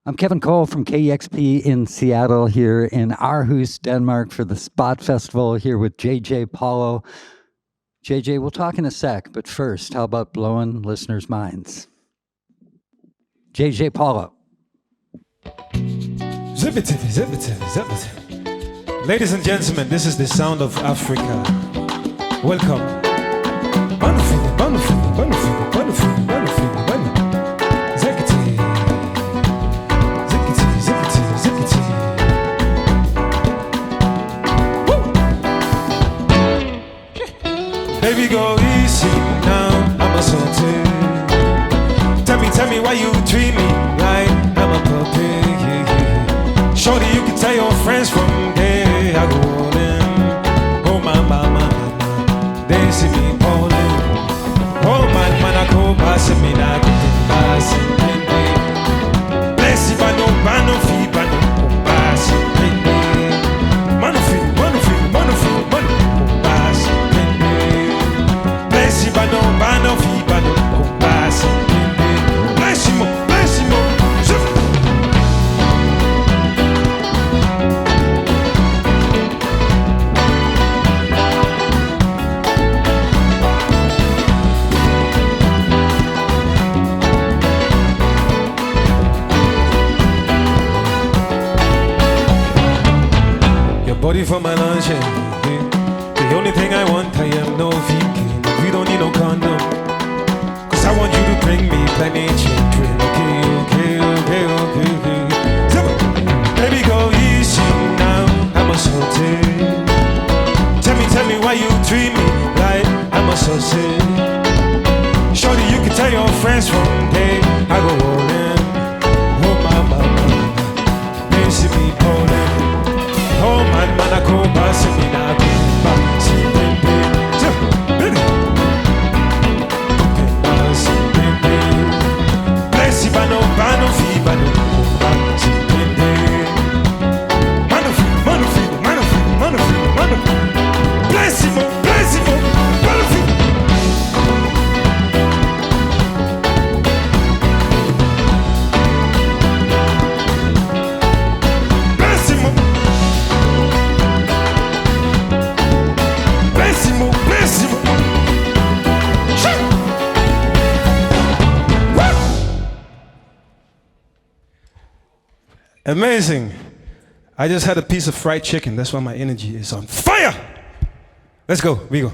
I'm Kevin Cole from KEXP in Seattle, here in Aarhus, Denmark, for the Spot Festival, here with JJPaulo. JJ, we'll talk in a sec, but first, how about blowing listeners' minds? JJPaulo. Ladies and gentlemen, this is the sound of Africa. Welcome. Baby, go easy now, I'm a salty. Tell me why you treat me like I'm a puppy. Shorty, you can tell your friends from there I go all in. Oh my, they see me falling. Oh man, I go passing me that passing. Bless if I don't buy no fee, but no passing. Man, bless if I don't buy no fee, but no passing. Bless him. Body for my lunch, the only thing I want, I am no vegan. We don't need no condom, cause I want you to bring me plenty children. Okay. Baby, go easy now, I'm a salty. Tell me why you treat me like I'm a salty. Shorty, you can tell your friends from day I go all in. Oh my, they see me calling. Oh man, I go passing me now, passing baby. Bless if I know, no fever, no passing baby. Man of fever. Bless him, man of fever. Amazing. I just had a piece of fried chicken. That's why my energy is on fire. Let's go, Viggo.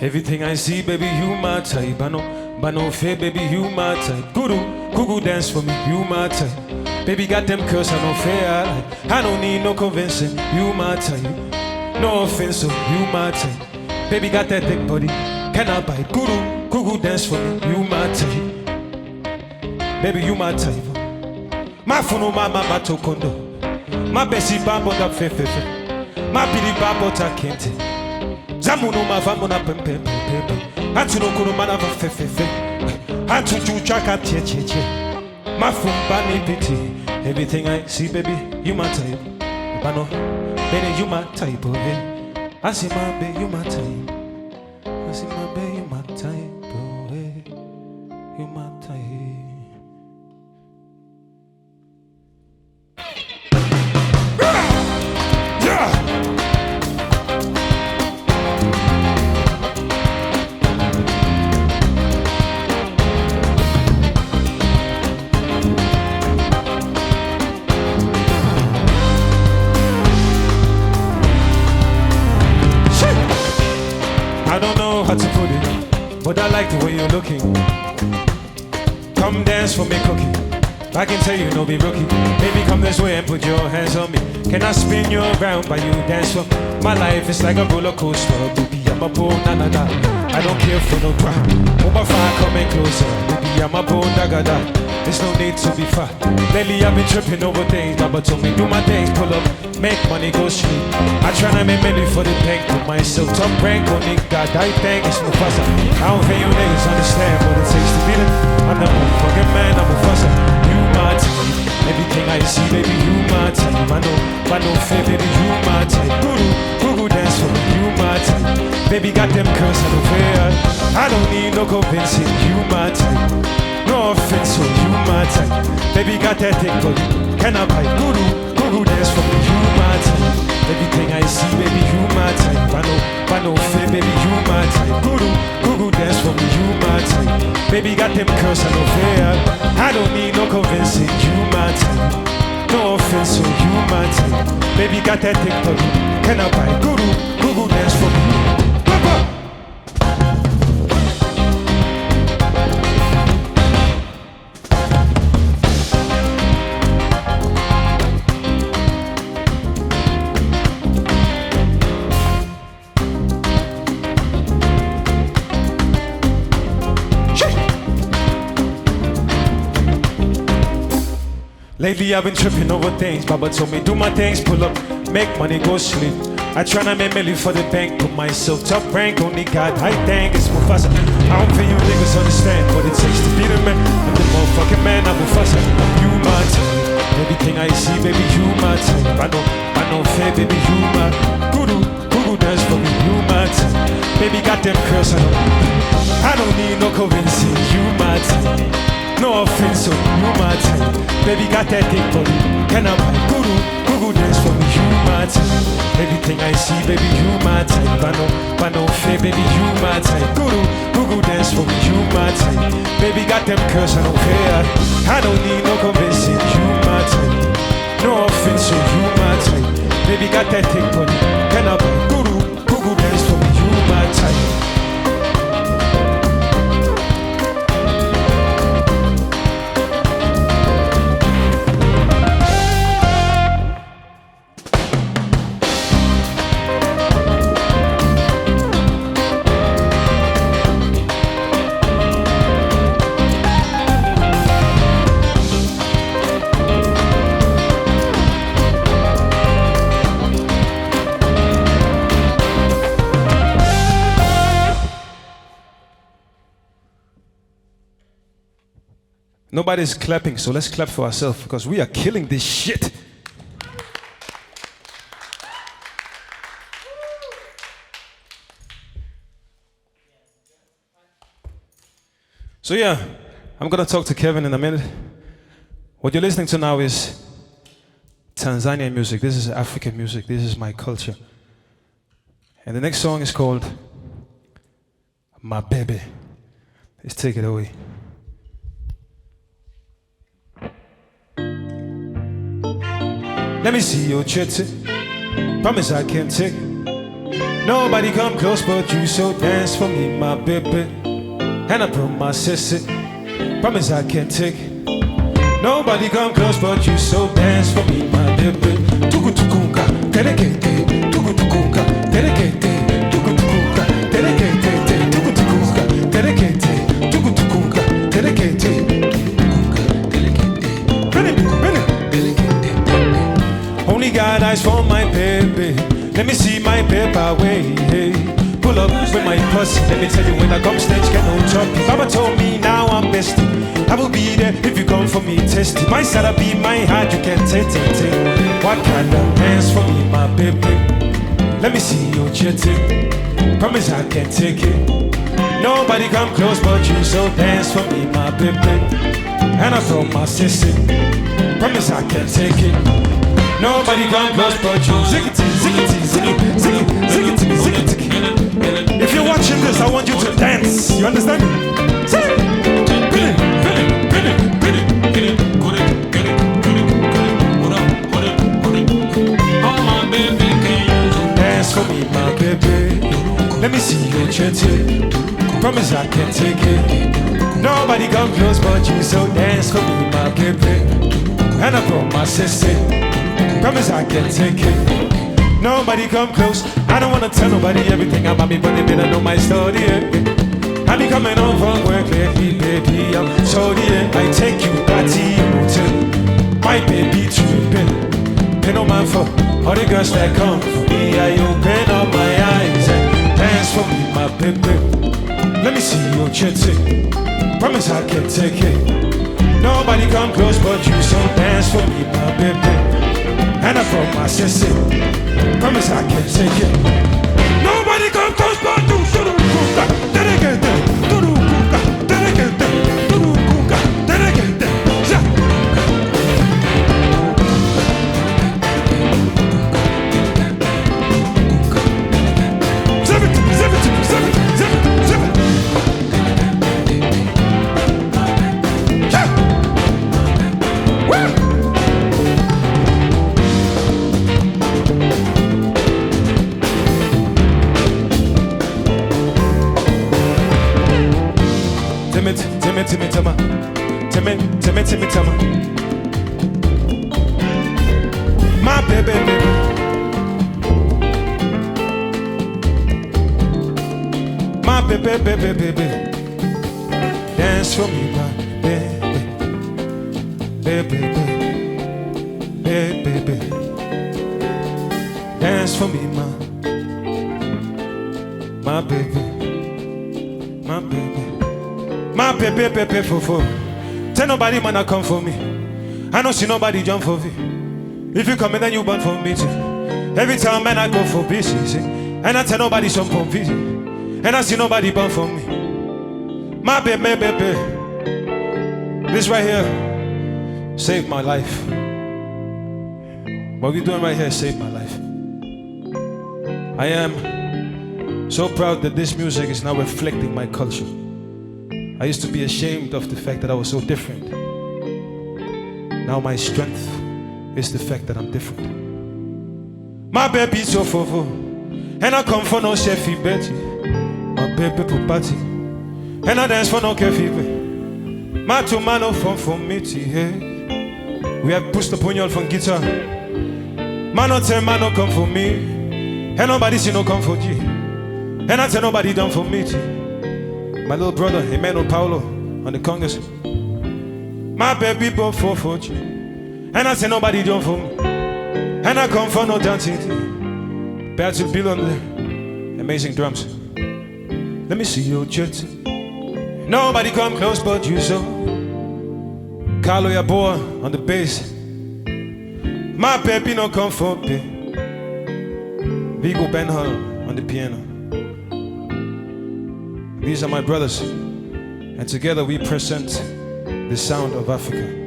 Everything I see, baby, you my type. I no fear, baby, you my type. Guru, dance for me, you my type. Baby, got them curse, I no fear. I don't need no convincing, you my type. No offense, so you my type. Baby, got that thick body, can I bite? Guru, dance for me, you my type. Baby, you my type. My phone, my tokondo. My Bessie Bambota Fefe. My Billy Bambota Kente. Zamuno ma vamona pepe. Atuno kurumana va fefe. Atu chaka che. My fumbani pity. Everything I see, baby, you my type. Bano, baby, you my type, oh hey. I see my baby, you my type. I see my baby, you my type, oh hey. You my type. How to put it, but I like the way you're looking. Come dance for me, cookie. I can tell you no be rookie. Baby, come this way and put your hands on me. Can I spin you around while you dance for me? My life is like a roller coaster. Baby, I'm a bull, na. I don't care for no crowd. Hold my fire coming closer. Baby, I'm a bull, da. There's no need to be fat. Lately I've been tripping over things. Baba told me do my things, pull up, make money, go straight. I tryna make money for the bank, put myself top rank on nigga. Die thing, it's Mufasa. I don't think you niggas understand what it takes to be Baby got them curves on the fair. I don't need no convincing, you my type. No offense, so you my type. Baby got that thing for you. Can I buy guru dance for me, you my type. Everything I see, baby, you my type. I know fear, baby, you my type. Guru dance for me, you my type. Baby got them curves on the fair. I don't need no convincing, you my type. No offense, so you my type. Baby got that thing for me. Can I buy guru dance for me? Lately I've been tripping over things. Baba told me do my things, pull up, make money, go sleep. I tryna make million for the bank, put myself top rank. Only God, I thank it's Mufasa. I don't feel you niggas understand what it takes to be the man. I'm the motherfucking man, I'm Mufasa. You my type. Everything I see, baby, you my type. I know fair, baby, you my guru dance for me, you my type. Baby got them curves on them. I don't need no convincing, you my type. No offense, so you my type. Baby got that thing for me. Can I buy guru dance for me? You my type. Everything I see, baby, you my type. I know fair, baby, you my type. Guru dance for me. You my type. Baby got them curves, I don't care. I don't need no convincing. You my type. No offense, so you my type. Baby got that thing for me. Can I buy guru dance for me? You my type. Nobody's clapping, so let's clap for ourselves because we are killing this shit. So yeah, I'm gonna talk to Kevin in a minute. What you're listening to now is Tanzanian music. This is African music. This is my culture. And the next song is called My Bebe. Let's take it away. Let me see your chitty. Promise I can't take it. Nobody come close but you, so dance for me, my baby. And I promise it. Promise I can't take it. Nobody come close but you, so dance for me, my baby. Tuku tukunka, terekete. Tuku tukunka, terekete. Tuku tukunka, terekete. Tuku tukunka, terekete. Tuku tukunka, terekete. Only got eyes for my baby. Let me see my paper way. Hey. Pull up with my pussy. Let me tell you when I come stage, get no trouble. Baba told me now I'm bestie. I will be there if you come for me, test it. My side be my heart, you can take. What kind of dance for me, my baby? Let me see your jetty. Promise I can take it. Nobody come close but you, so dance for me, my baby. And I throw my sissy. Promise I can take it. Nobody come close but you. Ziggity, ziggity, ziggity, ziggity, ziggity, ziggity. If you're watching this, I want you to dance. You understand me? Say dance for me, my baby. Let me see you chatty. Promise I can take it. Nobody come close but you, so dance for me, my baby. And I promise it. Promise I can take it. Nobody come close. I don't wanna tell nobody everything about me, but they better know my story. I be coming home from work lately, baby. I'm sorry, I take you party to my baby tripping. Pay no man for all the girls that come for me. I open up my eyes and dance for me, my baby. Let me see your chitty. Promise I can take it. Nobody come close but you, so dance for me, my baby. And I from my sissy. Promise I can take it. Nobody Nobody come close but you. Kuka, dedicate, duru kuka, dedicate, duru kuka, dedicate. Timmy, my baby, my baby, dance for me, my baby, dance for me, my baby, for. Tell nobody man I come for me. I don't see nobody jump for me. If you come in then you burn for me too. Every time man I go for business, see? And I tell nobody some for me. And I see nobody burn for me. My baby, this right here saved my life. What we're doing right here saved my life. I am so proud that this music is now reflecting my culture. I used to be ashamed of the fact that I was so different. Now my strength is the fact that I'm different. My baby's so full, and I come for no chefy Betty. My baby for party, and I dance for no kefi. My tomato for me, hey. We have pushed the brynjolf from guitar. Man no tell man no come for me, and nobody see no come for G. And I tell nobody done for me. My little brother, Emanuel, Paulo, on the Congas. My baby both for you. And I say nobody done for me. And I come for no dancing. Bertil, Bille on the amazing drums. Let me see your Jensen. Nobody come close but you, so. Carlo, Yeboah on the bass. My baby no come for me. Viggo on the piano. These are my brothers, and together we present the sound of Africa.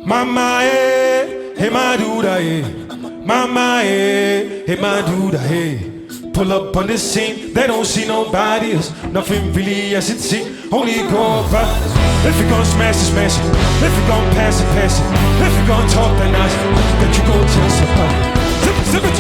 Mama, hey, my dude, Mama, hey, my dude, hey. Pull up on this scene, they don't see nobody else. Nothing really as it seems, only go by. If you gon' smash it, smash it. If you gon' pass it, pass it. If you gon' talk that nice, then you go tell somebody. Zip it.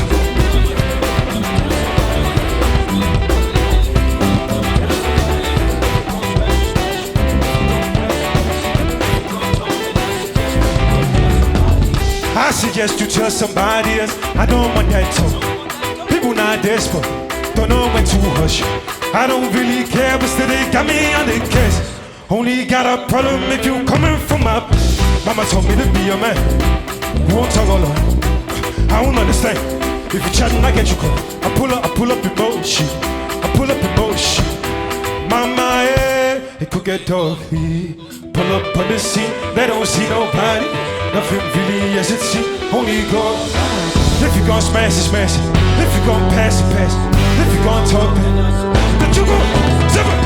I suggest you tell somebody else. I don't want that talk. People not desperate, don't know when to hush. I don't really care, but still they got me on the case. Only got a problem if you coming from my. Mama told me to be a man. You won't talk all alone. I won't understand. If you chatting, I get you caught. I pull up emotion. I pull up emotion. Mama, it could get doggy. Pull up on the scene, they don't see nobody. Nothing really as it seems, only go. If you gon' smash it, smash it. If you gon' pass it, pass it. If you gon' talk it, then you go. Zip it.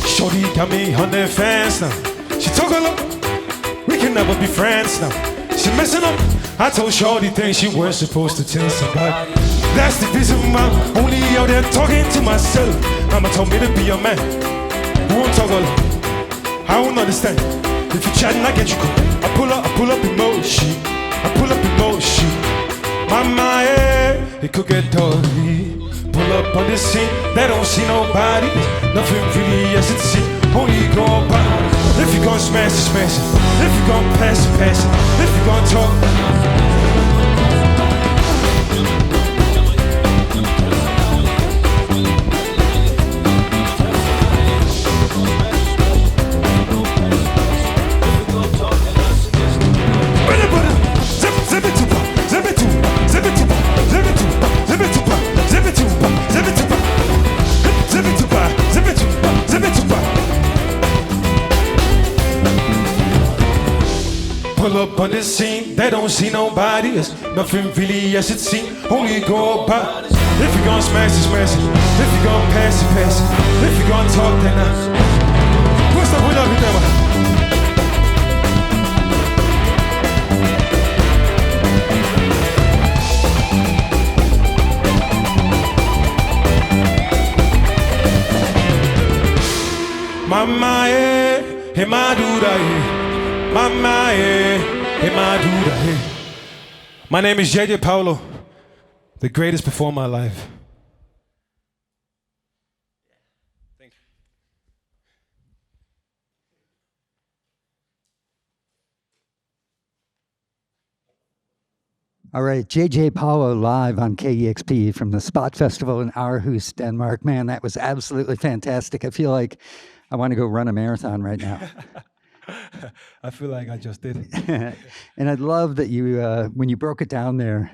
Shorty got me on their fans now. She took a look, we can never be friends now. She messing up. I told Shorty things she weren't supposed to tell somebody. That's the reason I'm only out there talking to myself. Mama told me to be a man. Who won't talk alone? I won't understand. If you chatting, I get you cool. I pull up emotion. I pull up emotion. Mama, it could get doggy. Pull up on this scene, they don't see nobody. Nothing really as it seems, only go by. If you gon' smash it, smash it. If you gon' pass it, pass it. If you gon' talk. up on the scene. They don't see nobody else. Nothing really as it seems. Only go by. If you gon' smash it, smash it. If you gon' pass it, pass it. If you gon' talk, then what's up with everything? Mama, hey, my dude, Mama, hey, my dude, My name is JJPaulo, the greatest performer alive. Thank you. All right, JJPaulo live on KEXP from the Spot Festival in Aarhus, Denmark. Man, that was absolutely fantastic. I feel like I want to go run a marathon right now. I feel like I just did. And I love that you, when you broke it down there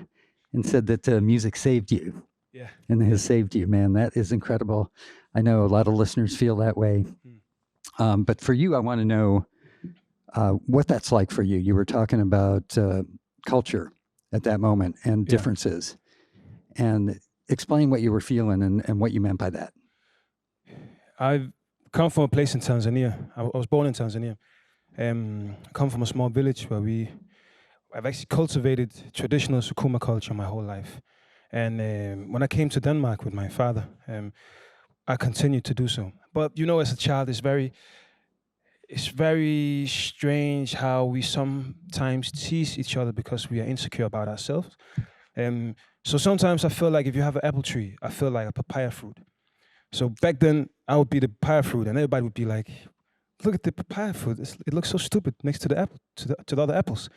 and said that music saved you. Yeah. And it has saved you, man. That is incredible. I know a lot of listeners feel that way. But for you, I want to know what that's like for you. You were talking about culture at that moment and differences. And explain what you were feeling and what you meant by that. I've come from a place in Tanzania. I was born in Tanzania. I come from a small village where I've actually cultivated traditional Sukuma culture my whole life. And when I came to Denmark with my father, I continued to do so. But you know, as a child, it's very strange how we sometimes tease each other because we are insecure about ourselves. So sometimes I feel like if you have an apple tree, I feel like a papaya fruit. So back then, I would be the papaya fruit, and everybody would be like, "Look at the papaya fruit! It looks so stupid next to the apple, to the other apples."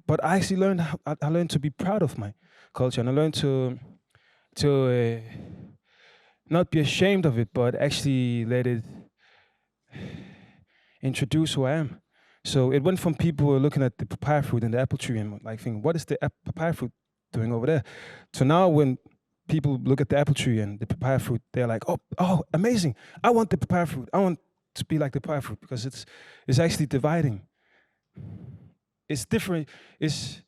But I actually learned. I learned to be proud of my culture, and I learned to not be ashamed of it, but actually let it introduce who I am. So it went from people who were looking at the papaya fruit and the apple tree and like thinking, "What is the papaya fruit doing over there?" To now, when people look at the apple tree and the papaya fruit, they're like, oh, amazing! I want the papaya fruit. I want to be like the papaya fruit because it's actually dividing. It's different. It's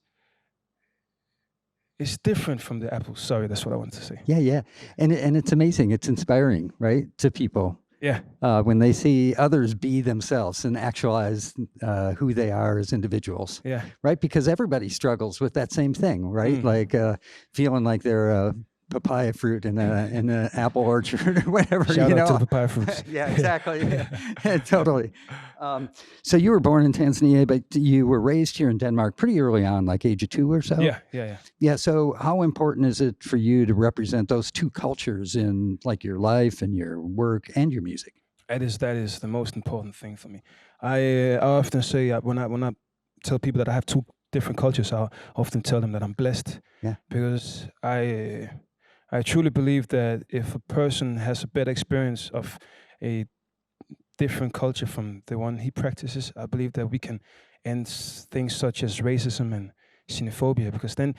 different from the apples. Sorry, that's what I wanted to say. Yeah, and it's amazing. It's inspiring, right, to people. Yeah. When they see others be themselves and actualize who they are as individuals. Yeah. Right, because everybody struggles with that same thing, right? Like feeling like they're a papaya fruit in an apple orchard or whatever. Shout you out know? to the papaya fruits. Yeah, exactly. Yeah, totally. So you were born in Tanzania, but you were raised here in Denmark pretty early on, like age of 2 or so? Yeah. Yeah, so how important is it for you to represent those two cultures in like your life and your work and your music? That is the most important thing for me. I often say when I tell people that I have two different cultures, I often tell them that I'm blessed. Yeah. Because I truly believe that if a person has a better experience of a different culture from the one he practices, I believe that we can end things such as racism and xenophobia. Because then,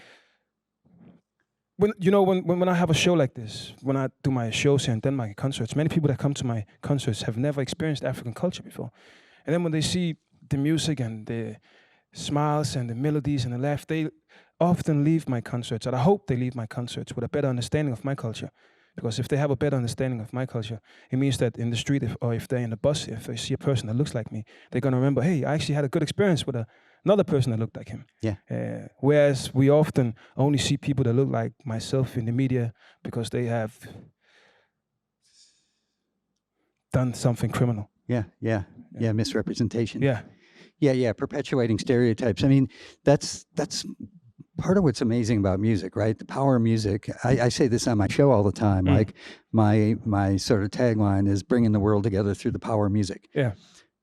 when I have a show like this, when I do my shows here in Denmark, concerts, many people that come to my concerts have never experienced African culture before. And then when they see the music and the smiles and the melodies and the laugh, they often leave my concerts, and I hope they leave my concerts with a better understanding of my culture. Because if they have a better understanding of my culture, it means that in the street, if they're in the bus, if they see a person that looks like me, they're going to remember, hey, I actually had a good experience with another person that looked like him. Yeah. Whereas we often only see people that look like myself in the media because they have done something criminal. Yeah, misrepresentation. Yeah. Perpetuating stereotypes. I mean, that's part of what's amazing about music, right? The power of music. I say this on my show all the time. Like my sort of tagline is bringing the world together through the power of music. Yeah.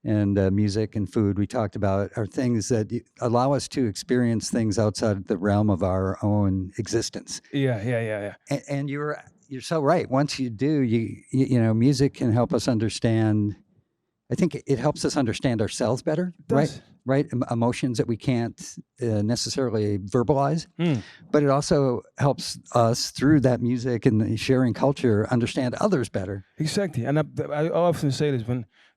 And music and food we talked about are things that allow us to experience things outside the realm of our own existence. Yeah. And you're so right. Once you do, you know, music can help us understand. I think it helps us understand ourselves better, right? Emotions that we can't necessarily verbalize, but it also helps us through that music and the sharing culture understand others better. Exactly, and I often say this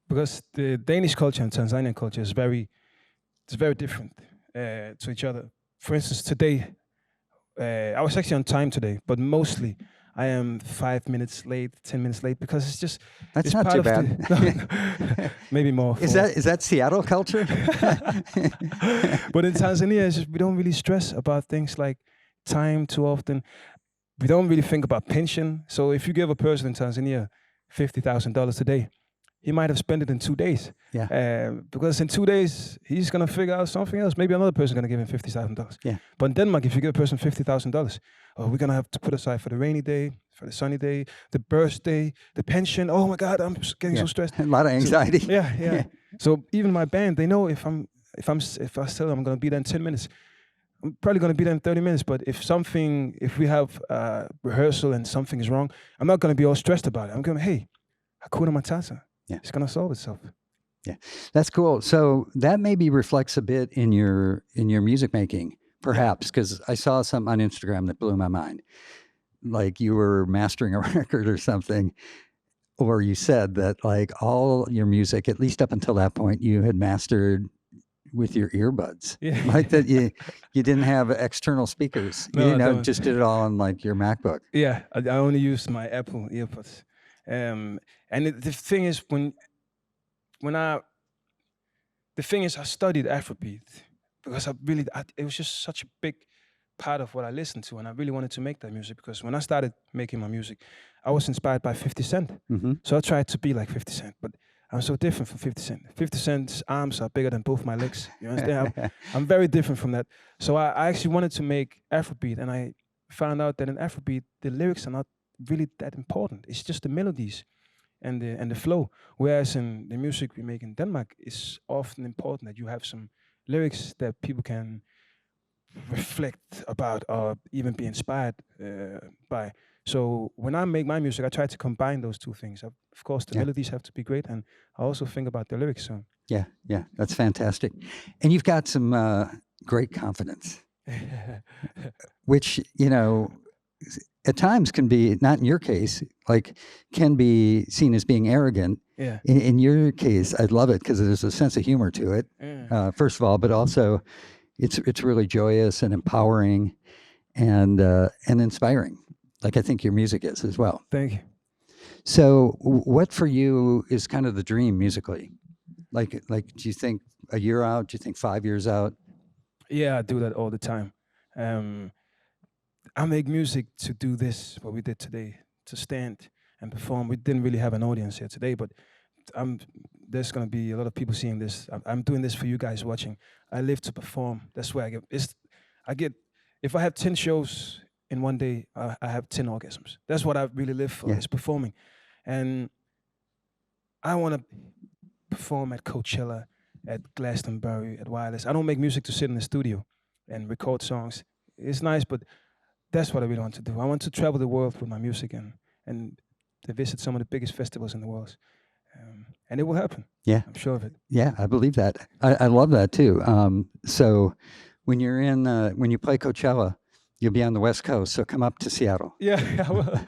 because the Danish culture and Tanzanian culture is very different. to each other. For instance, today, I was actually on time today, but mostly I am 5 minutes late, 10 minutes late, because it's just... That's it's not part too of bad. the, maybe more. Is that Seattle culture? But in Tanzania, it's just, we don't really stress about things like time too often. We don't really think about pension. So if you give a person in Tanzania $50,000 today, he might have spent it in 2 days. Yeah. Because in 2 days, he's going to figure out something else. Maybe another person is going to give him $50,000. Yeah. But in Denmark, if you give a person $50,000, oh, we're going to have to put aside for the rainy day, for the sunny day, the birthday, the pension. Oh my God, I'm getting so stressed. A lot of anxiety. So, yeah. So even my band, they know if I tell them I'm going to be there in 10 minutes, I'm probably going to be there in 30 minutes. But if we have rehearsal and something is wrong, I'm not going to be all stressed about it. I'm going, hey, Hakuna Matata. Yeah. It's going to solve itself. Yeah, that's cool. So that maybe reflects a bit in your music making, perhaps, because I saw something on Instagram that blew my mind. Like you were mastering a record or something, or you said that like all your music, at least up until that point, you had mastered with your earbuds. Yeah. Like that you didn't have external speakers. No, you know, no. just did it all on like your MacBook. Yeah, I only used my Apple earbuds. And the thing is, I studied Afrobeat because it was just such a big part of what I listened to, and I really wanted to make that music, because when I started making my music, I was inspired by 50 Cent. Mm-hmm. So I tried to be like 50 Cent, but I'm so different from 50 Cent. 50 Cent's arms are bigger than both my legs. You understand? I'm very different from that. So I actually wanted to make Afrobeat, and I found out that in Afrobeat, the lyrics are not really that important. It's just the melodies and the flow. Whereas in the music we make in Denmark, it's often important that you have some lyrics that people can reflect about or even be inspired by. So when I make my music, I try to combine those two things. Of course, the melodies have to be great, and I also think about the lyrics. So yeah, that's fantastic. And you've got some great confidence, which, you know, at times can be, not in your case, like can be seen as being arrogant. Yeah. In your case, I love it because there's a sense of humor to it, first of all, but also it's really joyous and empowering and inspiring. Like I think your music is as well. Thank you. So what for you is kind of the dream musically? Like, do you think a year out? Do you think 5 years out? Yeah, I do that all the time. I make music to do this, what we did today, to stand and perform. We didn't really have an audience here today, but there's going to be a lot of people seeing this. I'm doing this for you guys watching. I live to perform. That's where if I have 10 shows in one day, I have 10 orgasms. That's what I really live for, is performing. And I want to perform at Coachella, at Glastonbury, at Wireless. I don't make music to sit in the studio and record songs. It's nice, but that's what I really want to do. I want to travel the world with my music and to visit some of the biggest festivals in the world. And it will happen. Yeah. I'm sure of it. Yeah, I believe that. I love that too. So when you're when you play Coachella, you'll be on the West Coast, so come up to Seattle. Yeah, well,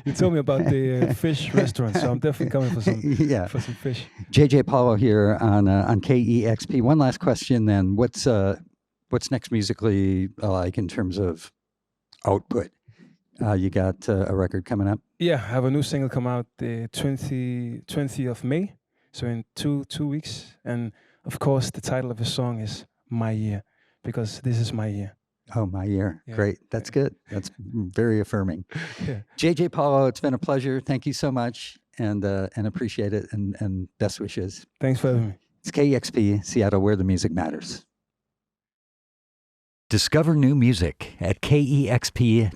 you told me about the fish restaurant, so I'm definitely coming for some fish. JJPaulo here on KEXP. One last question then. What's next musically like in terms of output? You got a record coming up? Yeah, I have a new single come out the 20th of May, so in two weeks. And of course, the title of the song is My Year, because this is my year. Oh, my year. Yeah. Great. That's good. That's very affirming. Yeah. JJPaulo, it's been a pleasure. Thank you so much, and appreciate it, and best wishes. Thanks for having me. It's KEXP, Seattle, where the music matters. Discover new music at kexp.org.